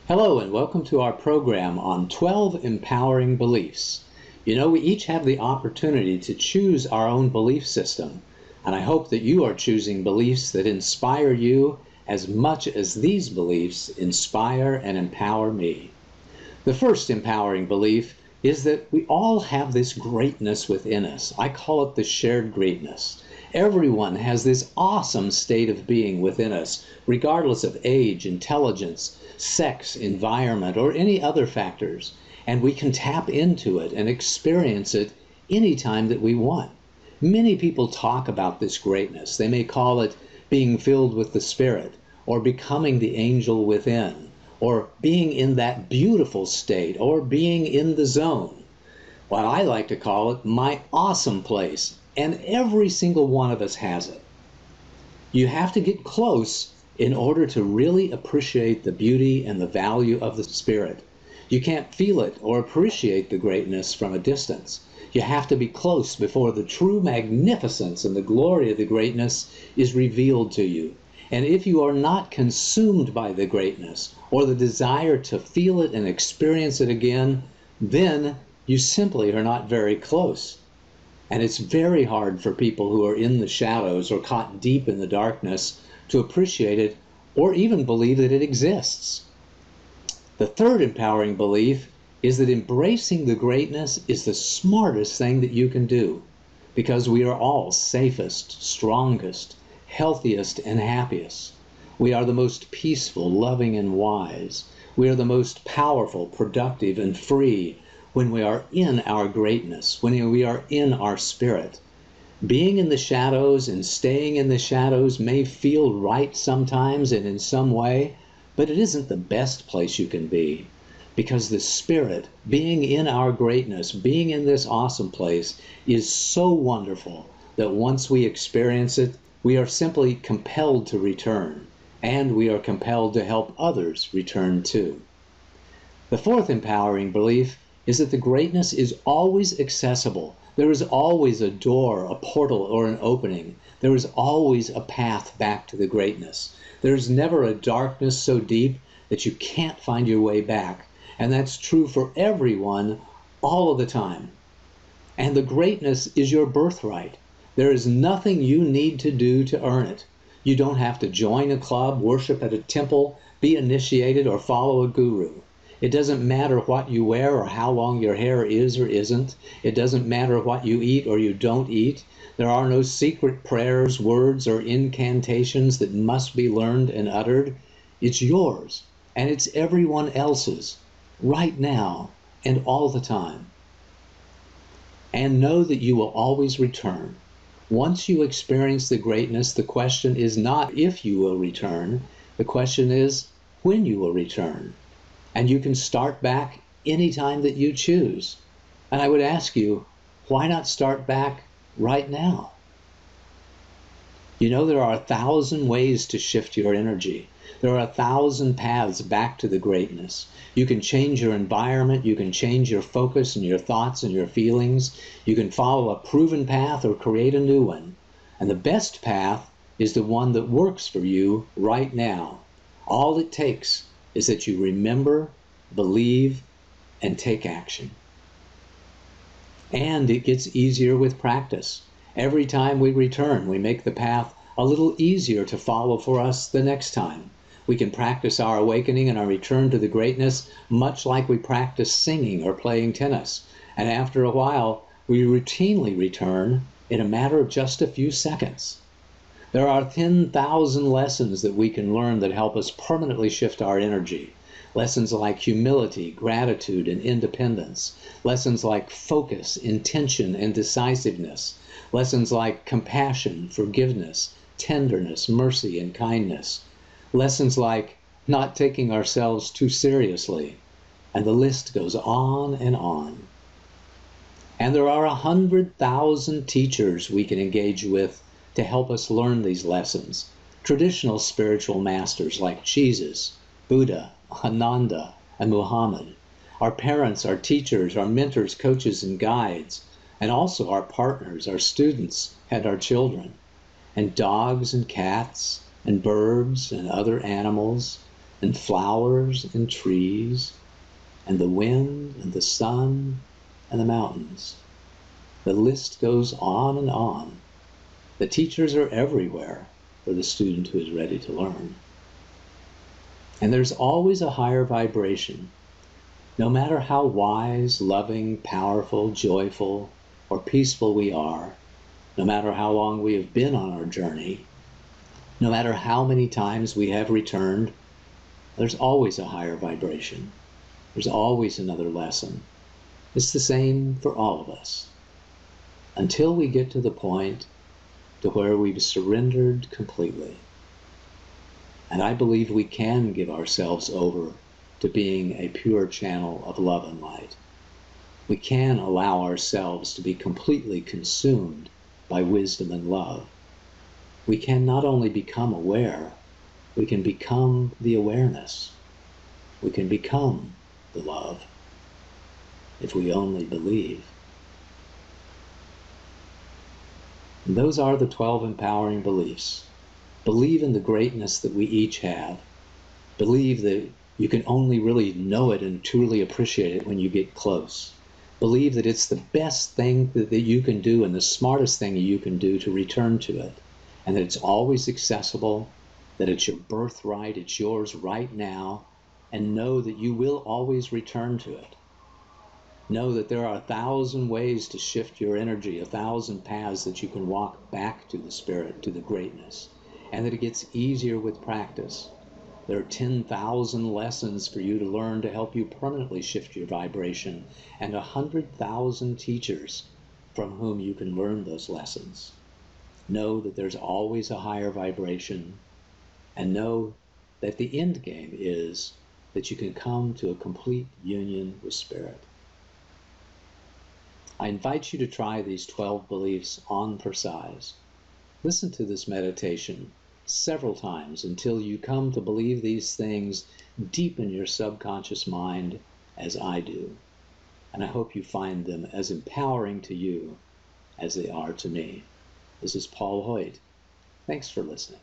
Hello and welcome to our program on 12 Empowering Beliefs. You know, we each have the opportunity to choose our own belief system, and I hope that you are choosing beliefs that inspire you as much as these beliefs inspire and empower me. The first empowering belief is that we all have this greatness within us. I call it the shared greatness. Everyone has this awesome state of being within us, regardless of age, intelligence, sex, environment, or any other factors. And we can tap into it and experience it anytime that we want. Many people talk about this greatness. They may call it being filled with the Spirit, or becoming the angel within, or being in that beautiful state, or being in the zone. What I like to call it my awesome place, and every single one of us has it. You have to get close in order to really appreciate the beauty and the value of the Spirit. You can't feel it or appreciate the greatness from a distance. You have to be close before the true magnificence and the glory of the greatness is revealed to you. And if you are not consumed by the greatness or the desire to feel it and experience it again, then you simply are not very close. And it's very hard for people who are in the shadows or caught deep in the darkness to appreciate it or even believe that it exists. The third empowering belief is that embracing the greatness is the smartest thing that you can do, because we are all safest, strongest, healthiest, and happiest. We are the most peaceful, loving, and wise. We are the most powerful, productive, and free when we are in our greatness, when we are in our spirit. Being in the shadows and staying in the shadows may feel right sometimes and in some way, but it isn't the best place you can be, because the Spirit, being in our greatness, being in this awesome place, is so wonderful that once we experience it, we are simply compelled to return, and we are compelled to help others return too. The fourth empowering belief is that the greatness is always accessible. There is always a door, a portal, or an opening. There is always a path back to the greatness. There's never a darkness so deep that you can't find your way back. And that's true for everyone all of the time. And the greatness is your birthright. There is nothing you need to do to earn it. You don't have to join a club, worship at a temple, be initiated, or follow a guru. It doesn't matter what you wear or how long your hair is or isn't. It doesn't matter what you eat or you don't eat. There are no secret prayers, words, or incantations that must be learned and uttered. It's yours, and it's everyone else's, right now and all the time. And know that you will always return. Once you experience the greatness, the question is not if you will return. The question is when you will return. And you can start back anytime that you choose. And I would ask you, why not start back right now? You know, there are 1,000 ways to shift your energy. There are 1,000 paths back to the greatness. You can change your environment, you can change your focus and your thoughts and your feelings. You can follow a proven path or create a new one. And the best path is the one that works for you right now. All it takes is that you remember, believe, and take action. And it gets easier with practice. Every time we return, we make the path a little easier to follow for us the next time. We can practice our awakening and our return to the greatness much like we practice singing or playing tennis. And after a while, we routinely return in a matter of just a few seconds. There are 10,000 lessons that we can learn that help us permanently shift our energy. Lessons like humility, gratitude, and independence. Lessons like focus, intention, and decisiveness. Lessons like compassion, forgiveness, tenderness, mercy, and kindness. Lessons like not taking ourselves too seriously. And the list goes on and on. And there are 100,000 teachers we can engage with to help us learn these lessons. Traditional spiritual masters like Jesus, Buddha, Ananda, and Muhammad. Our parents, our teachers, our mentors, coaches, and guides, and also our partners, our students, and our children. And dogs and cats, and birds and other animals, and flowers and trees, and the wind and the sun and the mountains. The list goes on and on. The teachers are everywhere for the student who is ready to learn. And there's always a higher vibration. No matter how wise, loving, powerful, joyful, or peaceful we are, no matter how long we have been on our journey, no matter how many times we have returned, there's always a higher vibration. There's always another lesson. It's the same for all of us. Until we get to the point to where we've surrendered completely. And I believe we can give ourselves over to being a pure channel of love and light. We can allow ourselves to be completely consumed by wisdom and love. We can not only become aware, we can become the awareness. We can become the love, if we only believe. And those are the 12 empowering beliefs. Believe in the greatness that we each have. Believe that you can only really know it and truly appreciate it when you get close. Believe that it's the best thing that you can do and the smartest thing you can do to return to it. And that it's always accessible, that it's your birthright, it's yours right now, and know that you will always return to it. Know that there are 1,000 ways to shift your energy, 1,000 paths that you can walk back to the spirit, to the greatness, and that it gets easier with practice. There are 10,000 lessons for you to learn to help you permanently shift your vibration, and 100,000 teachers from whom you can learn those lessons. Know that there's always a higher vibration, and know that the end game is that you can come to a complete union with spirit. I invite you to try these 12 beliefs on for size. Listen to this meditation several times until you come to believe these things deep in your subconscious mind as I do. And I hope you find them as empowering to you as they are to me. This is Paul Hoyt. Thanks for listening.